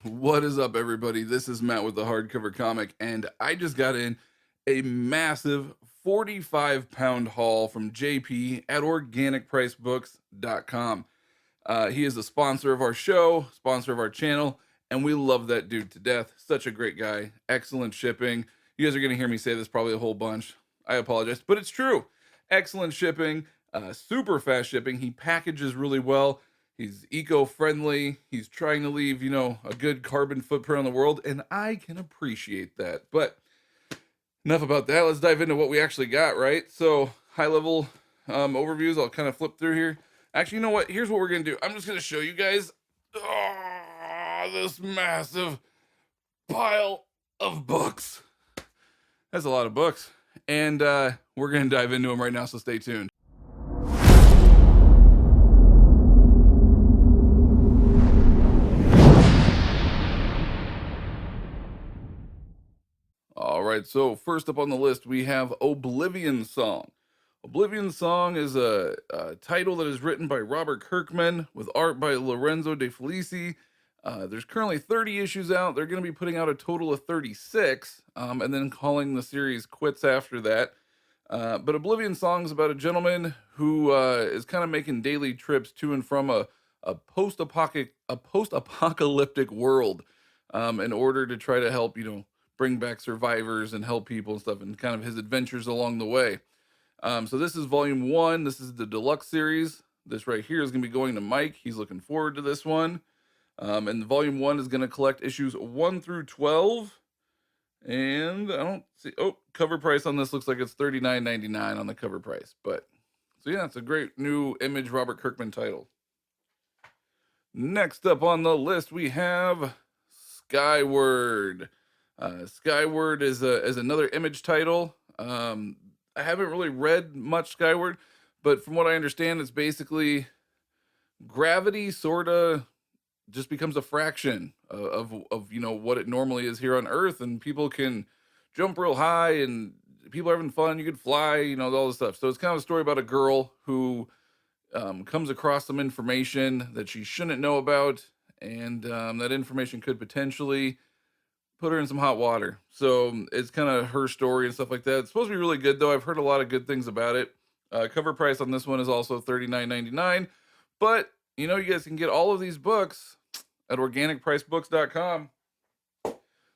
What is up, everybody? This is Matt with the Hardcover Comic, and I just got in a massive 45-pound haul from JP at organicpricebooks.com. He is a sponsor of our show, sponsor of our channel, and we love that dude to death. Such a great guy. Excellent shipping. You guys are going to hear me say this probably a whole bunch. I apologize, but it's true. Excellent shipping, super fast shipping. He packages really well. He's eco-friendly. He's trying to leave, a good carbon footprint on the world, and I can appreciate that. But enough about that. Let's dive into what we actually got, right? So, high-level overviews. I'll kind of flip through here. Actually, you know what? Here's what we're going to do. I'm just going to show you guys this massive pile of books. That's a lot of books. And we're going to dive into them right now, so stay tuned. All right, so first up on the list, we have Oblivion Song. Oblivion Song is a title that is written by Robert Kirkman with art by Lorenzo De Felici. There's currently 30 issues out. They're going to be putting out a total of 36, and then calling the series quits after that. But Oblivion Song is about a gentleman who is kind of making daily trips to and from a post-apocalyptic world in order to try to help, bring back survivors and help people and stuff, and kind of his adventures along the way. So this is volume 1. This is the deluxe series. This right here is going to be going to Mike. He's looking forward to this one. And volume 1 is going to collect issues 1 through 12. And I don't see, cover price on this looks like it's $39.99 on the cover price. But, so yeah, it's a great new Image Robert Kirkman title. Next up on the list, we have Skyward. Skyward is another Image title. I haven't really read much Skyward, but from what I understand, it's basically gravity sort of just becomes a fraction of what it normally is here on Earth, and people can jump real high, and people are having fun. You could fly, all this stuff. So it's kind of a story about a girl who comes across some information that she shouldn't know about, and that information could potentially put her in some hot water. So it's kind of her story and stuff like that. It's supposed to be really good, though. I've heard a lot of good things about it. Cover price on this one is also $39.99. But, you guys can get all of these books at organicpricebooks.com.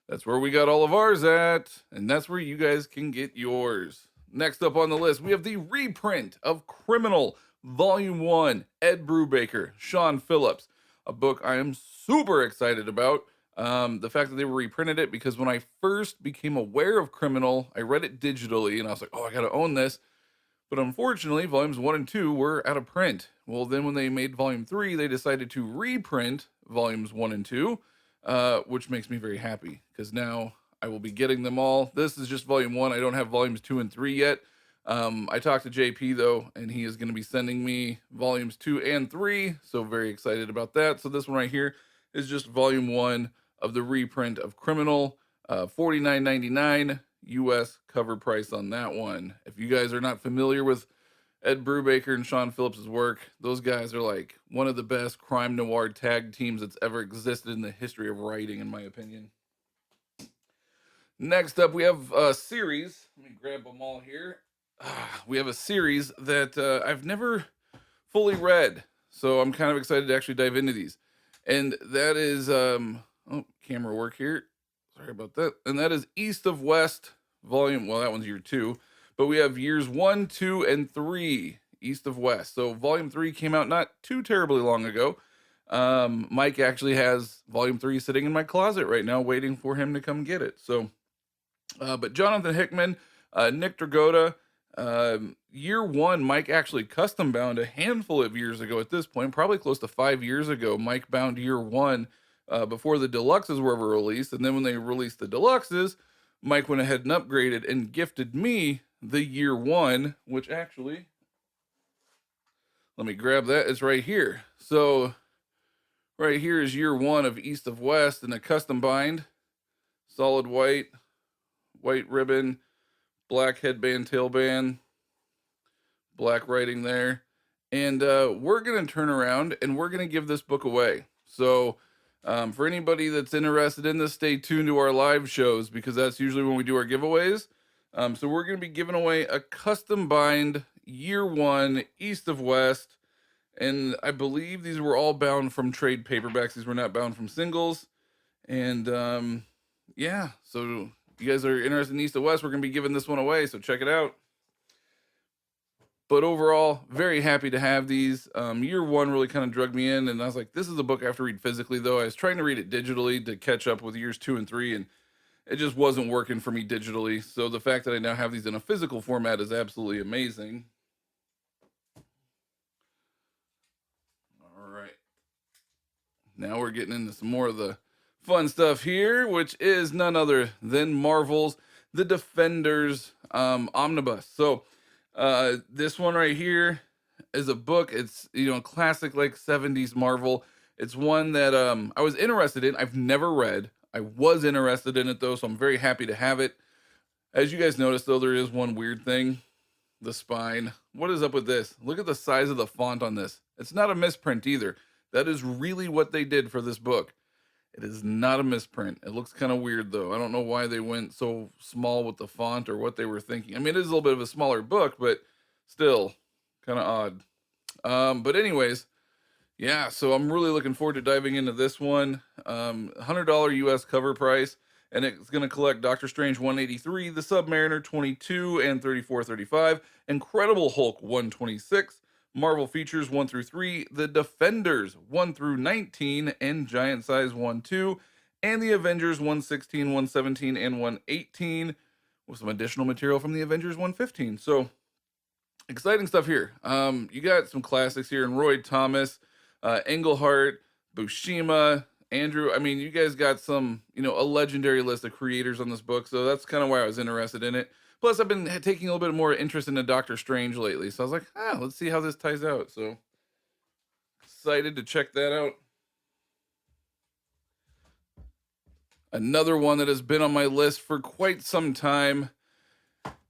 That's where we got all of ours at, and that's where you guys can get yours. Next up on the list, we have the reprint of Criminal, Volume 1, Ed Brubaker, Sean Phillips, a book I am super excited about. The fact that they reprinted it, because when I first became aware of Criminal, I read it digitally, and I was like, I gotta own this. But unfortunately, volumes 1 and 2 were out of print. Well, then when they made volume 3, they decided to reprint volumes 1 and 2, which makes me very happy, because now I will be getting them all. This is just volume 1. I don't have volumes 2 and 3 yet. I talked to JP, though, and he is going to be sending me volumes 2 and 3, so very excited about that. So this one right here is just volume 1 of the reprint of Criminal, $49.99 US cover price on that one. If you guys are not familiar with Ed Brubaker and Sean Phillips' work, those guys are like one of the best crime noir tag teams that's ever existed in the history of writing, in my opinion. Next up, we have a series. Let me grab them all here. We have a series that I've never fully read, so I'm kind of excited to actually dive into these. And that is, camera work here. Sorry about that. And that is East of West volume. Well, that one's year 2, but we have years 1, 2, and 3, East of West. So volume 3 came out not too terribly long ago. Mike actually has volume 3 sitting in my closet right now, waiting for him to come get it. So, but Jonathan Hickman, Nick Dragotta, year 1, Mike actually custom bound a handful of years ago at this point, probably close to 5 years ago. Mike bound year 1 before the deluxes were ever released. And then when they released the deluxes, Mike went ahead and upgraded and gifted me the year 1, which actually, let me grab that. It's right here. So right here is year 1 of East of West in a custom bind, solid white ribbon, black headband, tailband, black writing there. And we're going to turn around and we're going to give this book away. So For anybody that's interested in this, stay tuned to our live shows because that's usually when we do our giveaways. So we're going to be giving away a custom bind year one East of West. And I believe these were all bound from trade paperbacks. These were not bound from singles. And yeah, so if you guys are interested in East of West, we're going to be giving this one away. So check it out. But overall, very happy to have these. Year one really kind of drug me in, and I was like, this is a book I have to read physically, though. I was trying to read it digitally to catch up with years 2 and 3, and it just wasn't working for me digitally. So the fact that I now have these in a physical format is absolutely amazing. All right. Now we're getting into some more of the fun stuff here, which is none other than Marvel's The Defenders Omnibus. So this one right here is a book. It's, classic like 70s Marvel. It's one that I was interested in. I've never read. I was interested in it though, so I'm very happy to have it. As you guys noticed though, there is one weird thing. The spine. What is up with this? Look at the size of the font on this. It's not a misprint either. That is really what they did for this book. It is not a misprint. It looks kind of weird though. I don't know why they went so small with the font or what they were thinking. I mean, it is a little bit of a smaller book, but still kind of odd. But anyways, yeah, so I'm really looking forward to diving into this one. $100 US cover price, and it's going to collect Doctor Strange 183, The Submariner 22 and 34-35, Incredible Hulk 126, Marvel Features 1 through 3, The Defenders 1 through 19, and Giant Size 1-2, and the Avengers 116, 117, and 118, with some additional material from the Avengers 115. So exciting stuff here. You got some classics here in Roy Thomas, Englehart, Buscema, Andrew. I mean, you guys got some, a legendary list of creators on this book, so that's kind of why I was interested in it. Plus, I've been taking a little bit more interest into Doctor Strange lately, so I was like, let's see how this ties out. So excited to check that out. Another one that has been on my list for quite some time,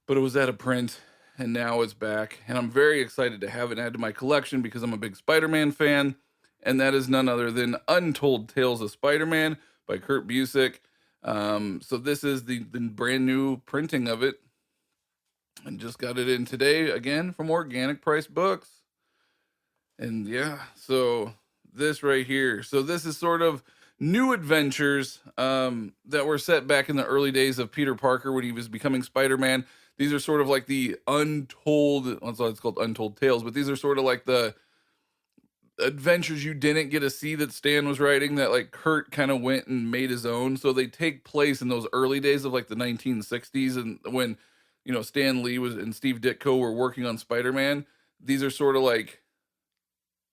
but it was out of print, and now it's back. And I'm very excited to have it added to my collection because I'm a big Spider-Man fan, and that is none other than Untold Tales of Spider-Man by Kurt Busiek. So this is the brand new printing of it, and just got it in today, again, from Organic Price Books. And yeah, so this right here. So this is sort of new adventures that were set back in the early days of Peter Parker when he was becoming Spider-Man. These are sort of like the untold, that's why it's called Untold Tales, but these are sort of like the adventures you didn't get to see that Stan was writing, that like Kurt kind of went and made his own. So they take place in those early days of like the 1960s, and when, Stan Lee was and Steve Ditko were working on Spider-Man. These are sort of like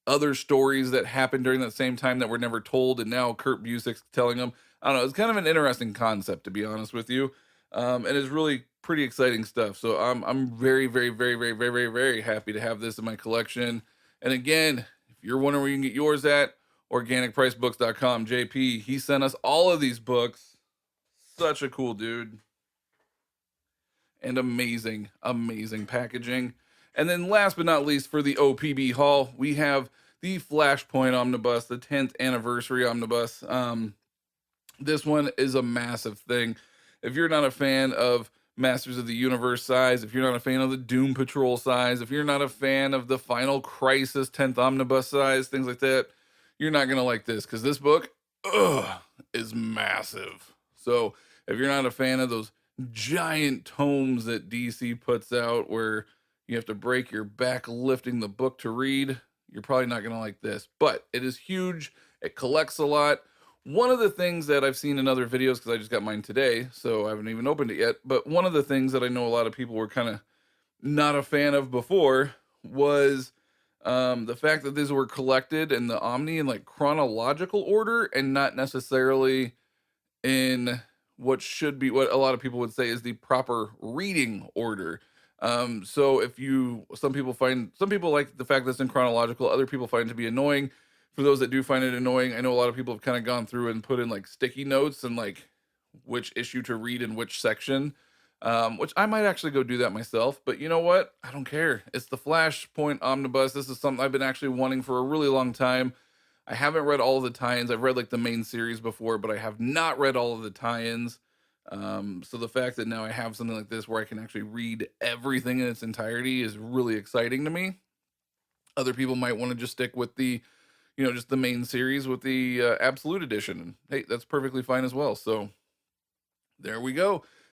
other stories that happened during that same time that were never told, and now Kurt Busiek's telling them. I don't know, it's kind of an interesting concept, to be honest with you. And it's really pretty exciting stuff. So I'm very, very, very, very, very, very, very happy to have this in my collection. And again, if you're wondering where you can get yours at, organicpricebooks.com. JP, he sent us all of these books. Such a cool dude. And amazing, amazing packaging. And then last but not least, for the OPB haul, we have the Flashpoint Omnibus, the 10th anniversary omnibus. This one is a massive thing. If you're not a fan of Masters of the Universe size, if you're not a fan of the Doom Patrol size, if you're not a fan of the Final Crisis 10th omnibus size, things like that, you're not going to like this, because this book is massive. So if you're not a fan of those giant tomes that DC puts out where you have to break your back lifting the book to read, you're probably not going to like this. But it is huge. It collects a lot. One of the things that I've seen in other videos, because I just got mine today, so I haven't even opened it yet, but one of the things that I know a lot of people were kind of not a fan of before was the fact that these were collected in the Omni in like chronological order and not necessarily in what should be, what a lot of people would say is the proper reading order. So if some people like the fact that it's in chronological, other people find it to be annoying. For those that do find it annoying, I know a lot of people have kind of gone through and put in like sticky notes and like which issue to read in which section, which I might actually go do that myself. But you know what? I don't care. It's the Flashpoint Omnibus. This is something I've been actually wanting for a really long time. I haven't read all of the tie-ins. I've read like the main series before, but I have not read all of the tie-ins. So the fact that now I have something like this where I can actually read everything in its entirety is really exciting to me. Other people might want to just stick with just the main series with the Absolute Edition. And hey, that's perfectly fine as well. So there we go.